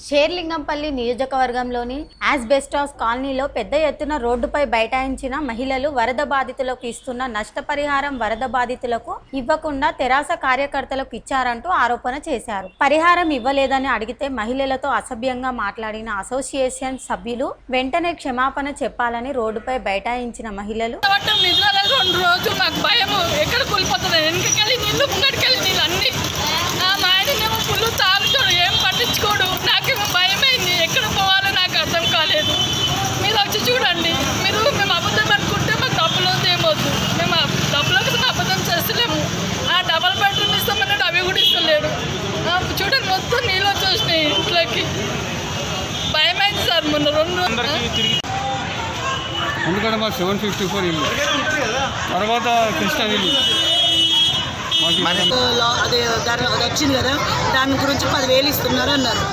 షేర్లింగంపల్లి నియోజకవర్గంలోని యాస్బెస్టాస్ కాలనీలో పెద్ద ఎత్తున రోడ్డుపై బైఠాయించిన మహిళలు వరద బాధితులకు ఇస్తున్న నష్టపరిహారం వరద బాధితులకు ఇవ్వకుండా తెరాస కార్యకర్తలకు ఇచ్చారంటూ ఆరోపణ చేశారు. పరిహారం ఇవ్వలేదని అడిగితే మహిళలతో అసభ్యంగా మాట్లాడిన అసోసియేషన్ సభ్యులు వెంటనే క్షమాపణ చెప్పాలని రోడ్డుపై బైఠాయించిన మహిళలు చూడండి మీరు మేము అబద్ధం అనుకుంటే మాకు డబ్బులు ఏమొద్దు, మేము డబ్బులకు అబద్ధం చేస్తలేము. ఆ డబల్ బెడ్రూమ్ ఇస్తామన్నాడు, అవి కూడా ఇస్తలేడు. చూడండి మొత్తం నీళ్ళు వచ్చేసినాయి ఇంట్లోకి. భయమైంది సార్. మొన్న ఎందుకంటే మా 754 ఇల్లు తర్వాత కృష్ణ ఇల్లు అదే వచ్చింది కదా, దాని గురించి 10,000 ఇస్తున్నారు అన్నారు.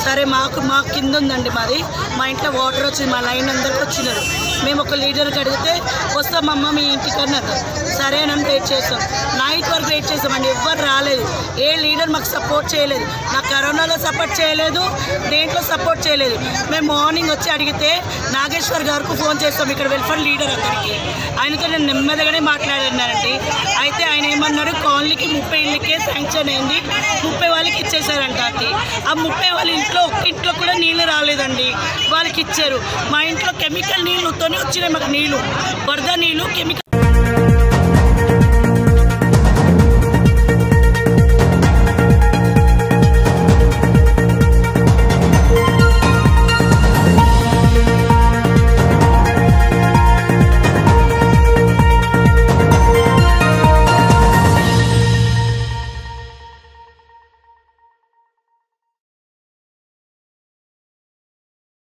సరే మాకు కింద ఉందండి మాది, మా ఇంట్లో వాటర్ వచ్చింది, మా లైన్ అందరికి వచ్చినారు. మేము ఒక లీడర్కి అడిగితే వస్తామమ్మ మీ ఇంటికి అన్నారు. సరే అని వెయిట్ చేస్తాం, నైట్ వరకు వెయిట్ చేస్తామండి. ఎవ్వరు రాలేదు, ఏ లీడర్ మాకు సపోర్ట్ చేయలేదు. నాకు కరోనాలో సపోర్ట్ చేయలేదు, దేంట్లో సపోర్ట్ చేయలేదు. మేము మార్నింగ్ వచ్చి అడిగితే నాగేశ్వర్ గారికి ఫోన్ చేస్తాం, ఇక్కడ వెల్ఫేర్ లీడర్ అక్కడికి. ఆయనతో నేను నెమ్మదిగానే మాట్లాడినానండి. అయితే ఆయన ఏమన్నారు, కాలనీకి 30 ఇళ్ళకే శాంక్షన్ అయింది, 30 వాళ్ళకి ఇచ్చేసారంట. ఆ 30 వాళ్ళ ఇంట్లో ఒక్క ఇంట్లో కూడా నీళ్ళు రాలేదండి, వాళ్ళకి ఇచ్చారు. మా ఇంట్లో కెమికల్ నీళ్ళుతోనే వచ్చినాయి మాకు నీళ్ళు, వరద నీళ్ళు కెమికల్